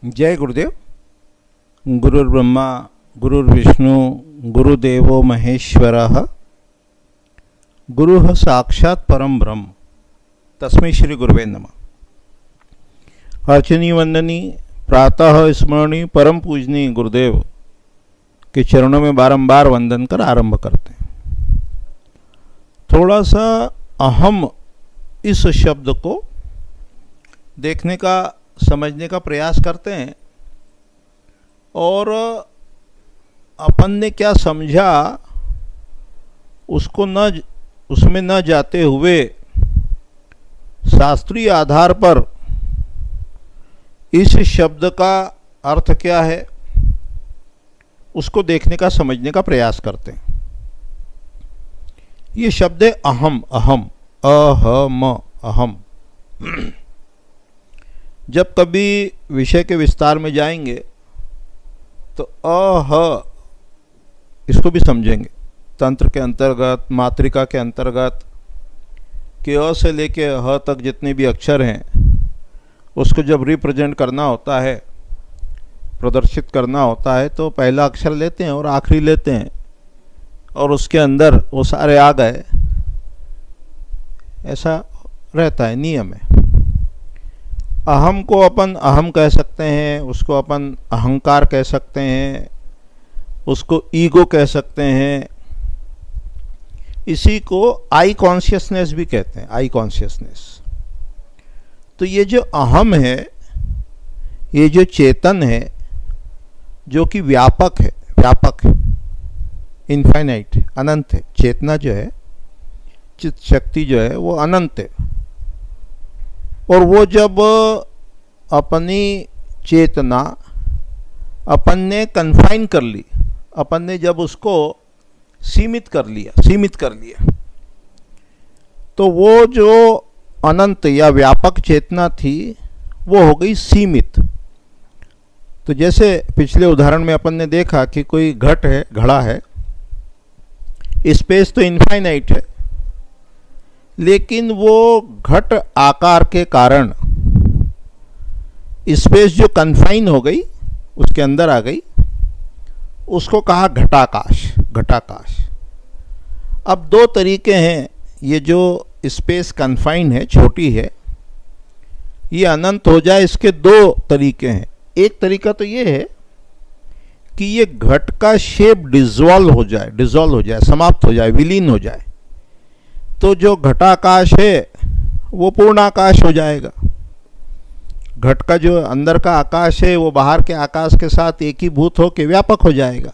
जय गुरुदेव। गुरुर्ब्रह्मा गुरुर्विष्णु गुरुदेवो महेश्वरः गुरुः साक्षात् परम ब्रह्म तस्मै श्री गुरुवे नमः। अर्चनीय वंदनीय प्रातः स्मरणीय परम पूजनीय गुरुदेव के चरणों में बारंबार वंदन कर आरंभ करते हैं। थोड़ा सा अहम इस शब्द को देखने का समझने का प्रयास करते हैं और अपन ने क्या समझा उसमें न जाते हुए शास्त्रीय आधार पर इस शब्द का अर्थ क्या है उसको देखने का समझने का प्रयास करते हैं। ये शब्द है अहम। अहम अहम अहम। जब कभी विषय के विस्तार में जाएंगे तो इसको भी समझेंगे। तंत्र के अंतर्गत, मात्रिका के अंतर्गत कि अ से लेके ह तक जितने भी अक्षर हैं उसको जब रिप्रेजेंट करना होता है, प्रदर्शित करना होता है, तो पहला अक्षर लेते हैं और आखिरी लेते हैं और उसके अंदर वो सारे आ गए। ऐसा रहता है, नियम है। अहम को अपन अहम कह सकते हैं, उसको अपन अहंकार कह सकते हैं, उसको ईगो कह सकते हैं। इसी को आई कॉन्शियसनेस भी कहते हैं, आई कॉन्शियसनेस। तो ये जो अहम है, ये जो चेतन है, जो कि व्यापक है, इनफाइनाइट, अनंत है। चेतना जो है, चित शक्ति जो है, वो अनंत है। और वो जब अपनी चेतना अपन ने कन्फाइन कर ली, अपन ने जब उसको सीमित कर लिया, तो वो जो अनंत या व्यापक चेतना थी वो हो गई सीमित। तो जैसे पिछले उदाहरण में अपन ने देखा कि कोई घड़ा है, स्पेस तो इनफाइनाइट है, लेकिन वो घट आकार के कारण स्पेस जो कन्फाइन हो गई, उसके अंदर आ गई, उसको कहा घटाकाश। अब दो तरीके हैं। ये जो स्पेस कन्फाइन है, छोटी है, ये अनंत हो जाए, इसके दो तरीके हैं। एक तरीका तो ये है कि ये घट का शेप डिसॉल्व हो जाए, समाप्त हो जाए, विलीन हो जाए, तो जो घटाकाश है वो पूर्ण आकाश हो जाएगा। घट का जो अंदर का आकाश है वो बाहर के आकाश के साथ एकीभूत होकर व्यापक हो जाएगा।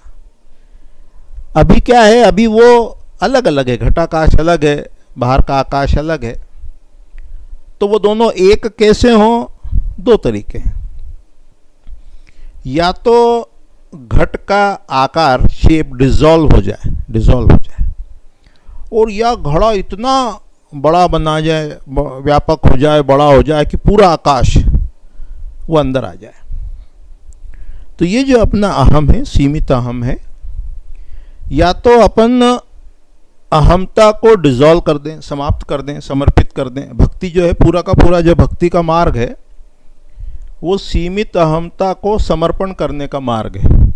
अभी क्या है, अभी वो अलग अलग है, घटाकाश अलग है, बाहर का आकाश अलग है। तो वो दोनों एक कैसे हों, दो तरीके हैं। या तो घट का आकार, शेप डिसॉल्व हो जाए और या घड़ा इतना बड़ा बना जाए, व्यापक हो जाए, बड़ा हो जाए कि पूरा आकाश वो अंदर आ जाए। तो ये जो अपना अहम है, सीमित अहम है। या तो अपन अहमता को डिसॉल्व कर दें, समाप्त कर दें, समर्पित कर दें। भक्ति जो है, पूरा का पूरा जो भक्ति का मार्ग है, वो सीमित अहमता को समर्पण करने का मार्ग है,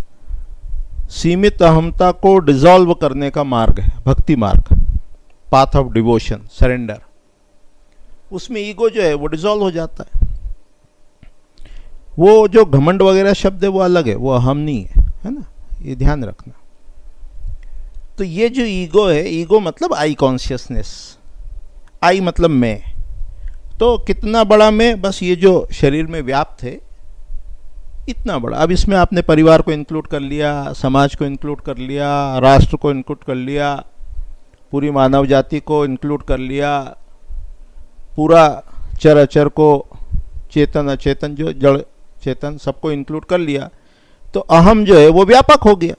सीमित अहमता को डिसॉल्व करने का मार्ग है, भक्ति मार्ग, पाथ ऑफ डिवोशन, सरेंडर। उसमें ईगो जो है वो डिसॉल्व हो जाता है। वो जो घमंड वगैरह शब्द है वो अलग है, वो अहम नहीं है ना, ये ध्यान रखना। तो ये जो ईगो है, ईगो मतलब आई कॉन्शियसनेस। आई मतलब मैं। तो कितना बड़ा मैं, बस ये जो शरीर में व्याप्त है इतना बड़ा। अब इसमें आपने परिवार को इंक्लूड कर लिया, समाज को इंक्लूड कर लिया, राष्ट्र को इंक्लूड कर लिया, पूरी मानव जाति को इंक्लूड कर लिया, पूरा चर अचर को, चेतन अचेतन, जो जड़ चेतन, सबको इंक्लूड कर लिया। तो अहम जो है वो व्यापक हो गया।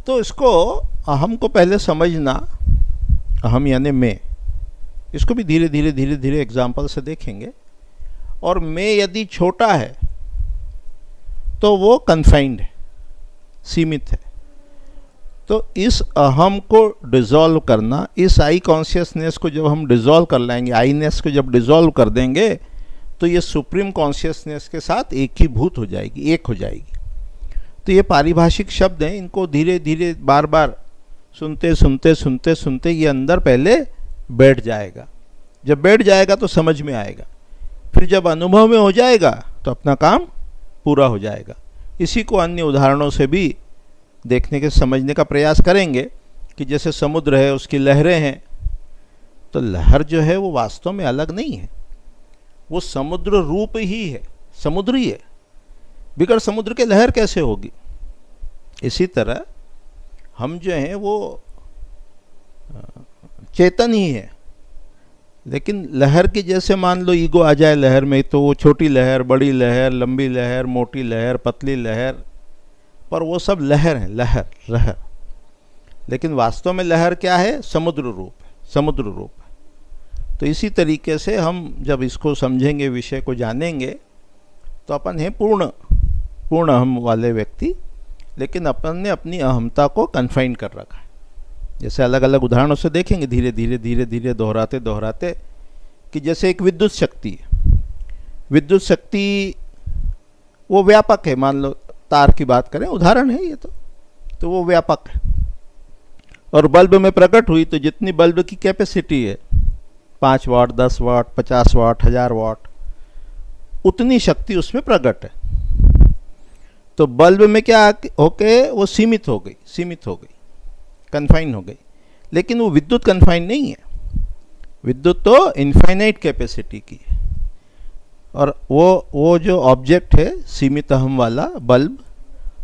तो इसको, अहम को पहले समझना, अहम यानी मैं। इसको भी धीरे धीरे एग्जाम्पल से देखेंगे। और मैं यदि छोटा है तो वो कन्फाइंड है, सीमित है। तो इस अहम को डिसॉल्व करना, इस आई कॉन्शियसनेस को जब हम डिसॉल्व कर लाएंगे, आईनेस को जब डिसॉल्व कर देंगे, तो ये सुप्रीम कॉन्शियसनेस के साथ एक ही भूत हो जाएगी, एक हो जाएगी। तो ये पारिभाषिक शब्द हैं, इनको धीरे धीरे बार बार सुनते सुनते सुनते सुनते ये अंदर पहले बैठ जाएगा। जब बैठ जाएगा तो समझ में आएगा, फिर जब अनुभव में हो जाएगा तो अपना काम पूरा हो जाएगा। इसी को अन्य उदाहरणों से भी देखने के समझने का प्रयास करेंगे कि जैसे समुद्र है, उसकी लहरें हैं, तो लहर जो है वो वास्तव में अलग नहीं है, वो समुद्र रूप ही है, समुद्र ही है। बिगड़ समुद्र के लहर कैसे होगी? इसी तरह हम जो हैं वो चेतन ही है, लेकिन लहर की जैसे मान लो ईगो आ जाए लहर में, तो वो छोटी लहर, बड़ी लहर, लंबी लहर, मोटी लहर, पतली लहर, पर वो सब लहर हैं, लहर लहर। लेकिन वास्तव में लहर क्या है? समुद्र रूप है, समुद्र रूप है। तो इसी तरीके से हम जब इसको समझेंगे, विषय को जानेंगे, तो अपन हैं पूर्ण अहम वाले व्यक्ति, लेकिन अपन ने अपनी अहमता को कन्फाइन कर रखा है। जैसे अलग अलग उदाहरणों से देखेंगे धीरे धीरे धीरे धीरे दोहराते दोहराते, कि जैसे एक विद्युत शक्ति है, विद्युत शक्ति वो व्यापक है। मान लो तार की बात करें, उदाहरण है ये, तो वो व्यापक है। और बल्ब में प्रकट हुई तो जितनी बल्ब की कैपेसिटी है, 5 वाट, 10 वाट, 50 वाट, 1000 वाट, उतनी शक्ति उसमें प्रकट है। तो बल्ब में क्या होके वो सीमित हो गई, कन्फाइन हो गई। लेकिन वो विद्युत कन्फाइन नहीं है, विद्युत तो इनफाइनाइट कैपेसिटी की है। और वो जो ऑब्जेक्ट है सीमित अहम वाला बल्ब,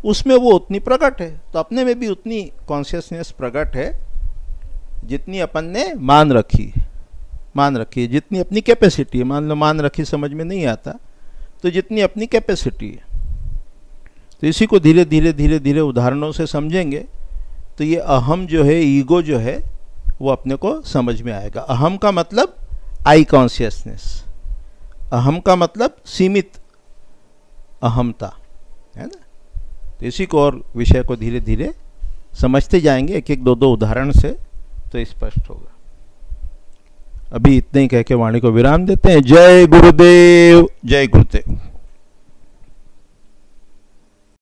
उसमें वो उतनी प्रकट है। तो अपने में भी उतनी कॉन्शियसनेस प्रकट है जितनी अपन ने मान रखी है, जितनी अपनी कैपेसिटी है। मान लो मान रखी समझ में नहीं आता, तो जितनी अपनी कैपेसिटी है। तो इसी को धीरे धीरे धीरे धीरे उदाहरणों से समझेंगे तो ये अहम जो है, ईगो जो है, वो अपने को समझ में आएगा। अहम का मतलब आई कॉन्शियसनेस, अहम का मतलब सीमित अहमता, है ना। तो इसी को और विषय को धीरे धीरे समझते जाएंगे, एक एक दो दो उदाहरण से, तो स्पष्ट होगा। अभी इतने ही कह के वाणी को विराम देते हैं। जय गुरुदेव, जय गुरुदेव।